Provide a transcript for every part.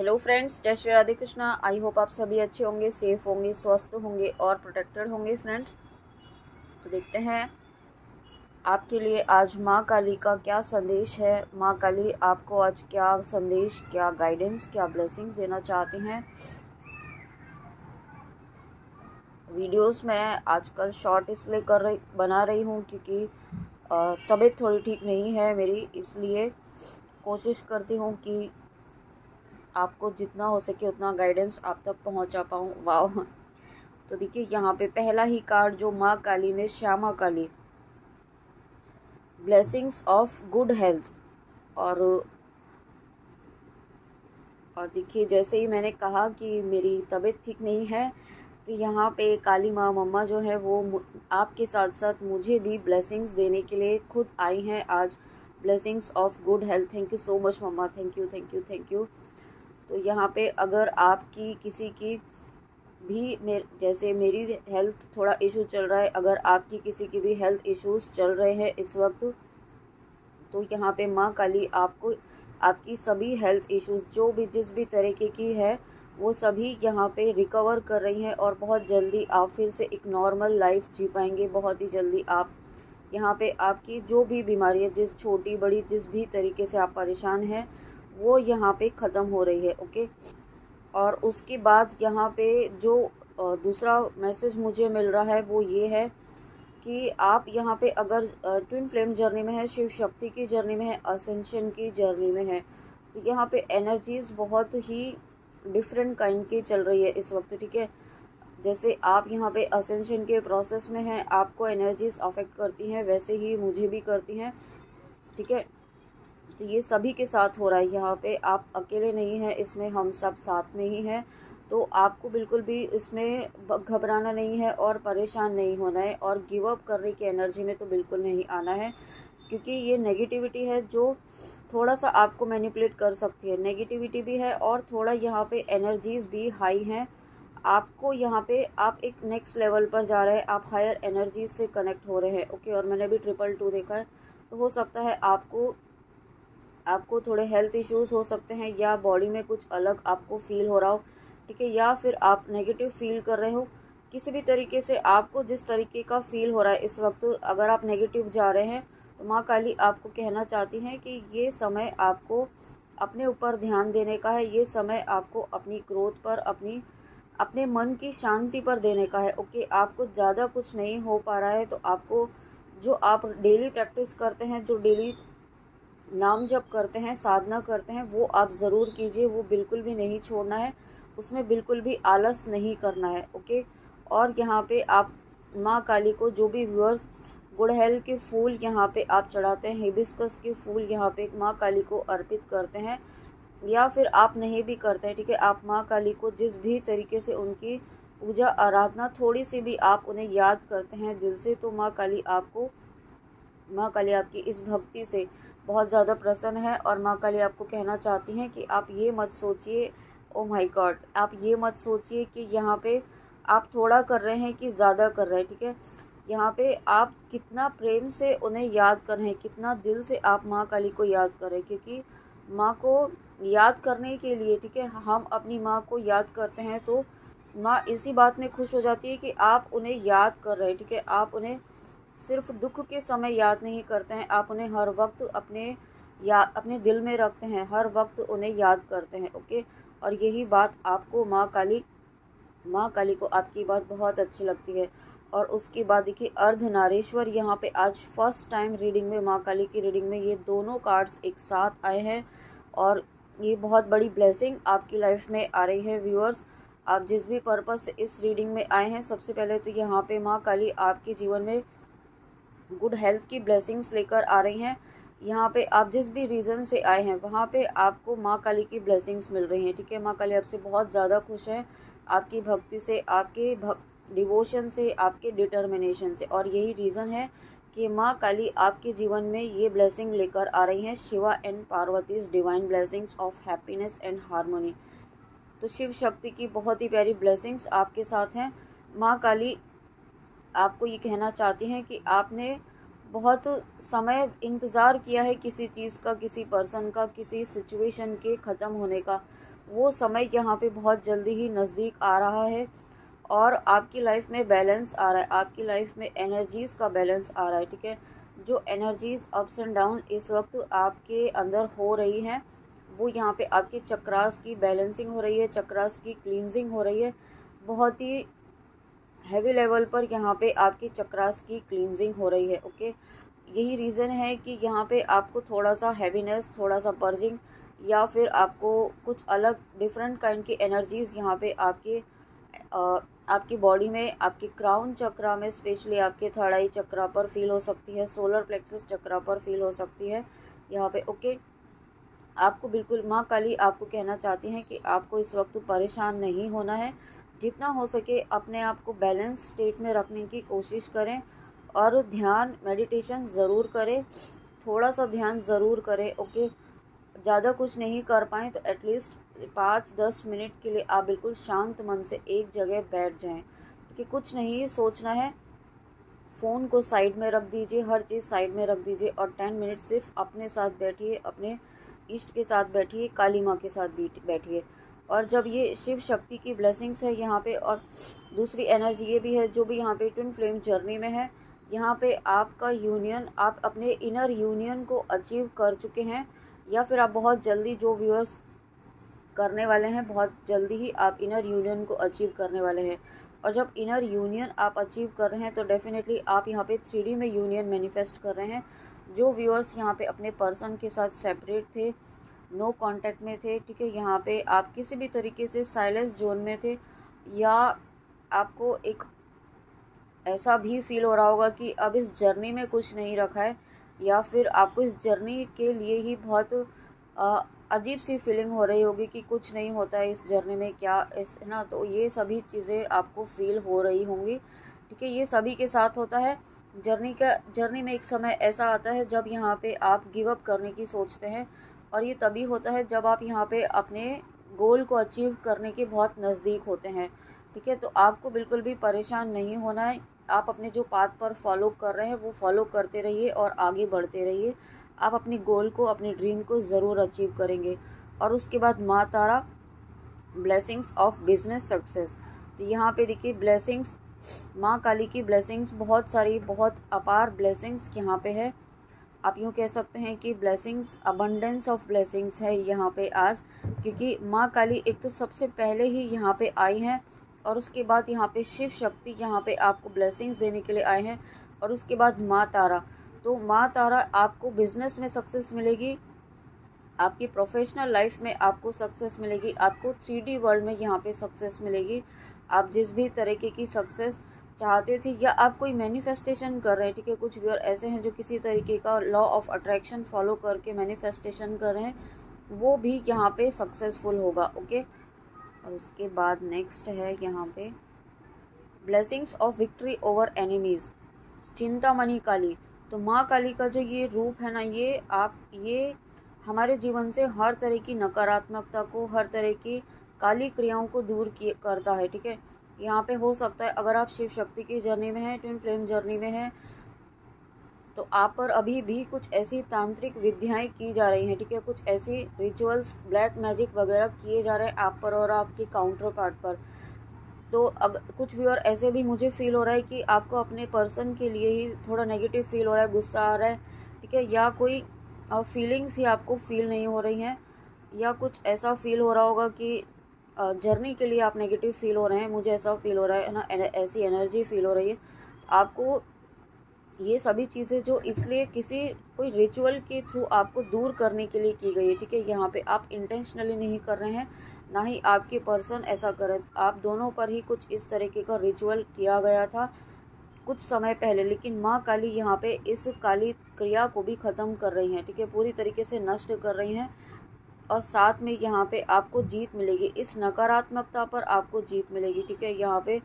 Hello friends, जय Shri Radhe Krishna. I hope आप सभी अच्छे होंगे, सेफ होंगे, स्वस्थ होंगे और प्रोटेक्टेड होंगे। फ्रेंड्स, तो देखते हैं आपके लिए आज माँ काली का क्या संदेश है। माँ काली आपको आज क्या संदेश, क्या गाइडेंस, क्या ब्लेसिंग्स देना चाहते हैं। वीडियोस मैं आजकल शॉर्ट इसलिए बना रही हूँ क्योंकि तबीयत थोड़ी ठीक नहीं है मेरी, इसलिए कोशिश करती हूँ कि आपको जितना हो सके उतना गाइडेंस आप तक पहुँचा पाऊँ। वाह! तो देखिए यहाँ पे पहला ही कार्ड जो माँ काली ने, श्यामा काली, ब्लेसिंग्स ऑफ गुड हेल्थ। और देखिए जैसे ही मैंने कहा कि मेरी तबीयत ठीक नहीं है, तो यहाँ पे काली माँ मम्मा जो है वो आपके साथ साथ मुझे भी ब्लेसिंग्स देने के लिए खुद आई हैं आज। Blessings of good health. Thank you so much mumma, thank you thank you thank you. तो यहाँ पे अगर आपकी किसी की भी जैसे मेरी हेल्थ थोड़ा इशू चल रहा है, अगर आपकी किसी की भी हेल्थ इश्यूज चल रहे हैं इस वक्त, तो यहाँ पे माँ काली आपको आपकी सभी हेल्थ इश्यूज जो भी जिस भी तरीके की है वो सभी यहाँ पे रिकवर कर रही हैं और बहुत जल्दी आप फिर से एक नॉर्मल लाइफ जी पाएंगे। बहुत ही जल्दी आप यहाँ पे आपकी जो भी बीमारी है, जिस छोटी बड़ी जिस भी तरीके से आप परेशान हैं, वो यहाँ पे ख़त्म हो रही है। ओके। और उसके बाद यहाँ पे जो दूसरा मैसेज मुझे मिल रहा है वो ये है कि आप यहाँ पे अगर ट्विन फ्लेम जर्नी में है, शिव शक्ति की जर्नी में है, असेंशन की जर्नी में है, तो यहाँ पे एनर्जीज बहुत ही डिफरेंट काइंड की चल रही है इस वक्त। ठीक है, जैसे आप यहाँ पे असेंशन के प्रोसेस में हैं, आपको एनर्जीज अफेक्ट करती हैं, वैसे ही मुझे भी करती हैं। ठीक है, तो ये सभी के साथ हो रहा है। यहाँ पे आप अकेले नहीं हैं, इसमें हम सब साथ में ही हैं। तो आपको बिल्कुल भी इसमें घबराना नहीं है और परेशान नहीं होना है और गिव अप करने की एनर्जी में तो बिल्कुल नहीं आना है, क्योंकि ये नेगेटिविटी है जो थोड़ा सा आपको मैनिपुलेट कर सकती है। नेगेटिविटी भी है और थोड़ा यहाँ पे एनर्जीज भी हाई हैं। आपको यहाँ पे आप एक नेक्स्ट लेवल पर जा रहे हैं, आप हायर एनर्जीज से कनेक्ट हो रहे हैं। ओके। और मैंने भी 222 देखा है, तो हो सकता है आपको थोड़े हेल्थ इश्यूज हो सकते हैं या बॉडी में कुछ अलग आपको फील हो रहा हो। ठीक है, या फिर आप नेगेटिव फील कर रहे हो किसी भी तरीके से। आपको जिस तरीके का फील हो रहा है इस वक्त, अगर आप नेगेटिव जा रहे हैं, तो माँ काली आपको कहना चाहती हैं कि ये समय आपको अपने ऊपर ध्यान देने का है। ये समय आपको अपनी ग्रोथ पर, अपने मन की शांति पर देने का है। ओके। आपको ज़्यादा कुछ नहीं हो पा रहा है, तो आपको जो आप डेली प्रैक्टिस करते हैं, जो डेली नाम जप करते हैं, साधना करते हैं, वो आप ज़रूर कीजिए। वो बिल्कुल भी नहीं छोड़ना है, उसमें बिल्कुल भी आलस नहीं करना है। ओके। और यहाँ पे आप माँ काली को जो भी व्यूअर्स गुड़हल के फूल यहाँ पे आप चढ़ाते हैं, हिबिस्कस के फूल यहाँ पे माँ काली को अर्पित करते हैं, या फिर आप नहीं भी करते हैं, ठीक है, आप माँ काली को जिस भी तरीके से उनकी पूजा आराधना थोड़ी सी भी आप उन्हें याद करते हैं दिल से, तो माँ काली आपकी इस भक्ति से बहुत ज़्यादा प्रसन्न है। और माँ काली आपको कहना चाहती हैं कि आप ये मत सोचिए, ओ माय गॉड, आप ये मत सोचिए कि यहाँ पे आप थोड़ा कर रहे हैं कि ज़्यादा कर रहे हैं। ठीक है, यहाँ पे आप कितना प्रेम से उन्हें याद कर रहे हैं, कितना दिल से आप माँ काली को याद कर रहे हैं, क्योंकि माँ को याद करने के लिए, ठीक है, हम अपनी माँ को याद करते हैं तो माँ इसी बात में खुश हो जाती है कि आप उन्हें याद कर रहे हैं। ठीक है, आप उन्हें सिर्फ दुख के समय याद नहीं करते हैं, आप उन्हें हर वक्त अपने दिल में रखते हैं, हर वक्त उन्हें याद करते हैं। ओके। और यही बात आपको माँ काली को आपकी बात बहुत अच्छी लगती है। और उसके बाद देखिए अर्धनारीश्वर, यहाँ पे आज फर्स्ट टाइम रीडिंग में, माँ काली की रीडिंग में ये दोनों कार्ड्स एक साथ आए हैं और ये बहुत बड़ी ब्लेसिंग आपकी लाइफ में आ रही है। व्यूअर्स, आप जिस भी पर्पस से इस रीडिंग में आए हैं, सबसे पहले तो यहाँ पे माँ काली आपके जीवन में गुड हेल्थ की ब्लेसिंग्स लेकर आ रही हैं। यहाँ पे आप जिस भी रीज़न से आए हैं वहाँ पे आपको माँ काली की ब्लेसिंग्स मिल रही हैं। ठीक है, माँ काली आपसे बहुत ज़्यादा खुश है, आपकी भक्ति से, आपके डिवोशन से, आपके डिटर्मिनेशन से। और यही रीज़न है कि माँ काली आपके जीवन में ये ब्लेसिंग लेकर आ रही हैं, Shiva and Parvati's divine blessings of happiness and harmony. तो शिव शक्ति की बहुत ही प्यारी ब्लेसिंग्स आपके साथ हैं। माँ काली आपको ये कहना चाहती हैं कि आपने बहुत समय इंतज़ार किया है किसी चीज़ का, किसी पर्सन का, किसी सिचुएशन के ख़त्म होने का। वो समय यहाँ पे बहुत जल्दी ही नज़दीक आ रहा है और आपकी लाइफ में बैलेंस आ रहा है, आपकी लाइफ में एनर्जीज़ का बैलेंस आ रहा है, ठीक है। जो एनर्जीज़ अप्स एंड डाउन इस वक्त आपके अंदर हो रही हैं, वो यहाँ पे आपके चक्रास की बैलेंसिंग हो रही है, चक्रास की क्लींजिंग हो रही है। बहुत ही हैवी लेवल पर यहाँ पे आपके चक्रास की क्लींजिंग हो रही है, ओके। यही रीज़न है कि यहाँ पे आपको थोड़ा सा हैवीनेस, थोड़ा सा पर्जिंग, या फिर आपको कुछ अलग डिफरेंट काइंड की एनर्जीज़ यहाँ पे आपकी बॉडी में, आपके क्राउन चक्रा में, स्पेशली आपके थर्ड आई चक्रा पर फील हो सकती है, सोलर प्लेक्सस चक्रा पर फील हो सकती है यहाँ पे, ओके। आपको बिल्कुल माँ काली आपको कहना चाहती हैं कि आपको इस वक्त परेशान नहीं होना है। जितना हो सके अपने आप को बैलेंस स्टेट में रखने की कोशिश करें और ध्यान मेडिटेशन ज़रूर करें, थोड़ा सा ध्यान ज़रूर करें, ओके। ज़्यादा कुछ नहीं कर पाएँ तो एटलीस्ट 5-10 मिनट के लिए आप बिल्कुल शांत मन से एक जगह बैठ जाएं, कि कुछ नहीं सोचना है। फ़ोन को साइड में रख दीजिए, हर चीज़ साइड में रख दीजिए और 10 मिनट सिर्फ अपने साथ बैठिए, अपने इष्ट के साथ बैठिए, काली माँ के साथ बैठिए। और जब ये शिव शक्ति की ब्लेसिंग्स है यहाँ पे, और दूसरी एनर्जी ये भी है जो भी यहाँ पे ट्विन फ्लेम जर्नी में है, यहाँ पे आपका यूनियन, आप अपने इनर यूनियन को अचीव कर चुके हैं, या फिर आप बहुत जल्दी, जो व्यूअर्स करने वाले हैं, बहुत जल्दी ही आप इनर यूनियन को अचीव करने वाले हैं। और जब इनर यूनियन आप अचीव कर रहे हैं तो डेफिनेटली आप यहाँ पे 3D में यूनियन मैनिफेस्ट कर रहे हैं। जो व्यूअर्स यहाँ पे अपने पर्सन के साथ सेपरेट थे, नो कांटेक्ट में थे, ठीक है, यहाँ पे आप किसी भी तरीके से साइलेंस जोन में थे, या आपको एक ऐसा भी फील हो रहा होगा कि अब इस जर्नी में कुछ नहीं रखा है, या फिर आपको इस जर्नी के लिए ही बहुत अजीब सी फीलिंग हो रही होगी कि कुछ नहीं होता है इस जर्नी में, क्या इस है ना। तो ये सभी चीज़ें आपको फील हो रही होंगी, ठीक है। ये सभी के साथ होता है। जर्नी में एक समय ऐसा आता है जब यहाँ पे आप गिव अप करने की सोचते हैं, और ये तभी होता है जब आप यहाँ पे अपने गोल को अचीव करने के बहुत नज़दीक होते हैं, ठीक है। तो आपको बिल्कुल भी परेशान नहीं होना है। आप अपने जो पाथ पर फॉलो कर रहे हैं वो फॉलो करते रहिए और आगे बढ़ते रहिए। आप अपनी गोल को, अपनी ड्रीम को ज़रूर अचीव करेंगे। और उसके बाद माँ तारा, ब्लेसिंग्स ऑफ बिजनेस सक्सेस। तो यहाँ पे देखिए ब्लेसिंग्स, माँ काली की ब्लेसिंग्स बहुत सारी, बहुत अपार ब्लेसिंग्स यहाँ पे है। आप यूँ कह सकते हैं कि ब्लेसिंग्स, अबंडेंस ऑफ ब्लेसिंग्स है यहाँ पे आज, क्योंकि माँ काली एक तो सबसे पहले ही यहाँ पे आई हैं, और उसके बाद यहाँ पे शिव शक्ति यहाँ पे आपको ब्लेसिंग्स देने के लिए आए हैं, और उसके बाद माँ तारा। तो माँ तारा आपको बिजनेस में सक्सेस मिलेगी, आपकी प्रोफेशनल लाइफ में आपको सक्सेस मिलेगी, आपको 3D वर्ल्ड में यहाँ पे सक्सेस मिलेगी। आप जिस भी तरीके की सक्सेस चाहते थे, या आप कोई मैनिफेस्टेशन कर रहे हैं, ठीक है। कुछ व्यूअर ऐसे हैं जो किसी तरीके का लॉ ऑफ अट्रैक्शन फॉलो करके मैनिफेस्टेशन कर रहे हैं, वो भी यहाँ पे सक्सेसफुल होगा, ओके। और उसके बाद नेक्स्ट है यहाँ पे blessings of victory over enemies, Chintamani Kali. तो माँ काली का जो ये रूप है ना, ये हमारे जीवन से हर तरह की नकारात्मकता को, हर तरह की काली क्रियाओं को दूर करता है, ठीक है। यहाँ पे हो सकता है अगर आप शिव शक्ति की जर्नी में हैं, ट्विन फ्लेम जर्नी में हैं, तो आप पर अभी भी कुछ ऐसी तांत्रिक विद्याएं की जा रही हैं, ठीक है। कुछ ऐसी रिचुअल्स, ब्लैक मैजिक वगैरह किए जा रहे हैं आप पर और आपके काउंटर पार्ट पर। तो अगर कुछ भी और ऐसे भी मुझे फील हो रहा है कि आपको अपने पर्सन के लिए ही थोड़ा नेगेटिव फील हो रहा है, गुस्सा आ रहा है, ठीक है, या कोई फीलिंग्स ही आपको फील नहीं हो रही हैं, या कुछ ऐसा फील हो रहा होगा कि जर्नी के लिए आप नेगेटिव फील हो रहे हैं, मुझे ऐसा फील हो रहा है ना, ऐसी एनर्जी फील हो रही है। आपको ये सभी चीज़ें जो इसलिए कोई रिचुअल के थ्रू आपको दूर करने के लिए की गई है, ठीक है। यहाँ पे आप इंटेंशनली नहीं कर रहे हैं, ना ही आपके पर्सन ऐसा कर रहे, आप दोनों पर ही कुछ इस तरीके का रिचुअल किया गया था कुछ समय पहले। लेकिन माँ काली यहाँ पे इस काली क्रिया को भी ख़त्म कर रही हैं, ठीक है, पूरी तरीके से नष्ट कर रही हैं। और साथ में यहाँ पे आपको जीत मिलेगी, इस नकारात्मकता पर आपको जीत मिलेगी, ठीक है। यहाँ पे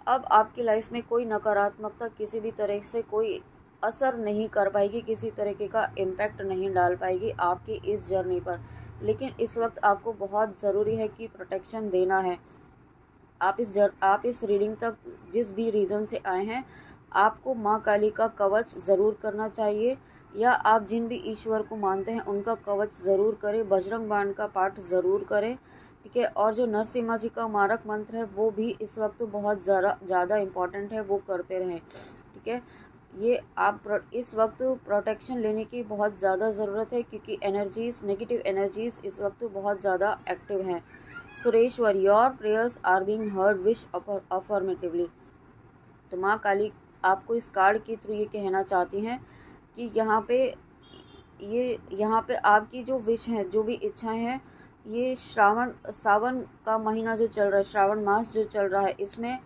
अब आपकी लाइफ में कोई नकारात्मकता किसी भी तरह से कोई असर नहीं कर पाएगी, किसी तरीके का इम्पैक्ट नहीं डाल पाएगी आपकी इस जर्नी पर। लेकिन इस वक्त आपको बहुत ज़रूरी है कि प्रोटेक्शन देना है। आप इस रीडिंग तक जिस भी रीज़न से आए हैं, आपको माँ काली का कवच ज़रूर करना चाहिए, या आप जिन भी ईश्वर को मानते हैं उनका कवच ज़रूर करें, बजरंग बाण का पाठ ज़रूर करें, ठीक है। और जो नरसिम्हा जी का मारक मंत्र है वो भी इस वक्त बहुत ज़्यादा इम्पॉर्टेंट है, वो करते रहें, ठीक है। ये आप इस वक्त प्रोटेक्शन लेने की बहुत ज़्यादा ज़रूरत है, क्योंकि एनर्जीज़, नेगेटिव एनर्जीज़ इस वक्त बहुत ज़्यादा एक्टिव हैं। Sureshwar, your prayers are being heard, wish affirmatively. तो माँ काली आपको इस कार्ड के थ्रू ये कहना चाहती हैं कि यहाँ पे आपकी जो विश है, जो भी इच्छाएं हैं, ये सावन का महीना जो चल रहा है, श्रावण मास जो चल रहा है, इसमें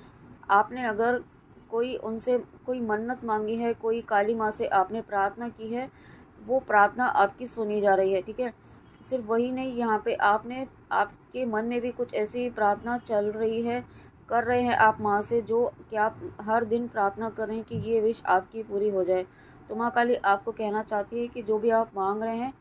आपने अगर उनसे कोई मन्नत मांगी है, कोई काली माँ से आपने प्रार्थना की है, वो प्रार्थना आपकी सुनी जा रही है, ठीक है। सिर्फ वही नहीं, यहाँ पे आपके मन में भी कुछ ऐसी प्रार्थना चल रही है, कर रहे हैं आप माँ से, जो कि आप हर दिन प्रार्थना कर रहे हैं कि ये विश आपकी पूरी हो जाए। तो माँ काली आपको कहना चाहती है कि जो भी आप मांग रहे हैं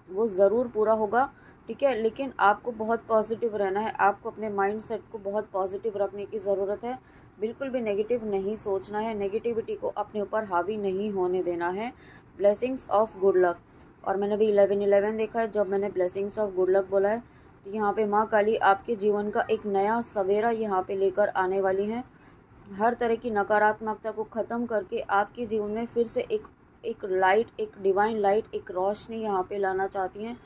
वो ज़रूर पूरा होगा, ठीक है। लेकिन आपको बहुत पॉजिटिव रहना है, आपको अपने माइंड सेट को बहुत पॉजिटिव रखने की ज़रूरत है, बिल्कुल भी नेगेटिव नहीं सोचना है, नेगेटिविटी को अपने ऊपर हावी नहीं होने देना है। Blessings of good luck. और मैंने भी 11-11 देखा है, जब मैंने ब्लेसिंग्स ऑफ गुड लक बोला है, तो यहाँ पे माँ काली आपके जीवन का एक नया सवेरा यहाँ पे लेकर आने वाली हैं। हर तरह की नकारात्मकता को ख़त्म करके आपके जीवन में फिर से एक लाइट, एक डिवाइन लाइट, एक रोशनी यहाँ पे लाना चाहती हैं।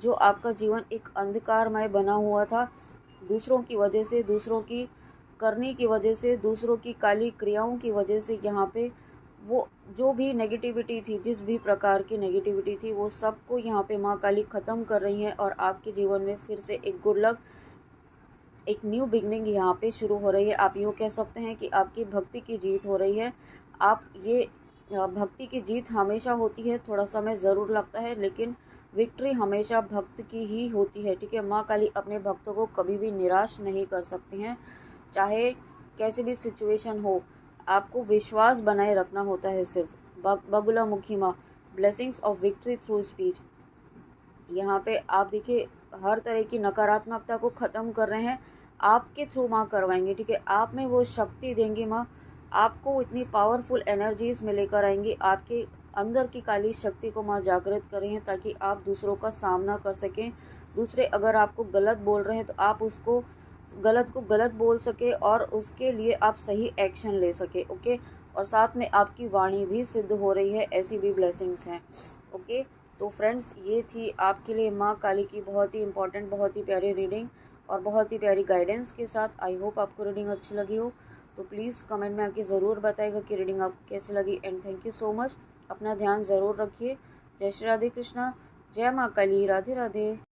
जो आपका जीवन एक अंधकारमय बना हुआ था, दूसरों की वजह से, दूसरों की करने की वजह से, दूसरों की काली क्रियाओं की वजह से, यहाँ पे वो जो भी नेगेटिविटी थी, जिस भी प्रकार की नेगेटिविटी थी, वो सबको यहाँ पे माँ काली ख़त्म कर रही हैं। और आपके जीवन में फिर से एक गुड लक, एक न्यू बिगनिंग यहाँ पे शुरू हो रही है। आप यूँ कह सकते हैं कि आपकी भक्ति की जीत हो रही है। भक्ति की जीत हमेशा होती है, थोड़ा समय ज़रूर लगता है, लेकिन विक्ट्री हमेशा भक्त की ही होती है, ठीक है। माँ काली अपने भक्तों को कभी भी निराश नहीं कर सकती हैं, चाहे कैसी भी सिचुएशन हो, आपको विश्वास बनाए रखना होता है सिर्फ। बगुला मुखी माँ, blessings of victory through speech. यहाँ पे आप देखिए, हर तरह की नकारात्मकता को ख़त्म कर रहे हैं, आपके थ्रू माँ करवाएंगे, ठीक है। आप में वो शक्ति देंगी माँ, आपको इतनी पावरफुल एनर्जीज में लेकर आएंगी, आपके अंदर की काली शक्ति को माँ जागृत करें हैं, ताकि आप दूसरों का सामना कर सकें। दूसरे अगर आपको गलत बोल रहे हैं तो आप उसको गलत को गलत बोल सके, और उसके लिए आप सही एक्शन ले सके, ओके। और साथ में आपकी वाणी भी सिद्ध हो रही है, ऐसी भी ब्लेसिंग्स हैं, ओके। तो फ्रेंड्स, ये थी आपके लिए माँ काली की बहुत ही इम्पॉर्टेंट, बहुत ही प्यारी रीडिंग और बहुत ही प्यारी गाइडेंस के साथ। आई होप आपको रीडिंग अच्छी लगी हो, तो प्लीज़ कमेंट में आके ज़रूर बताइएगा कि रीडिंग आपको कैसी लगी। And thank you so much. अपना ध्यान ज़रूर रखिए। जय श्री राधे कृष्णा, जय माँ काली, राधे राधे।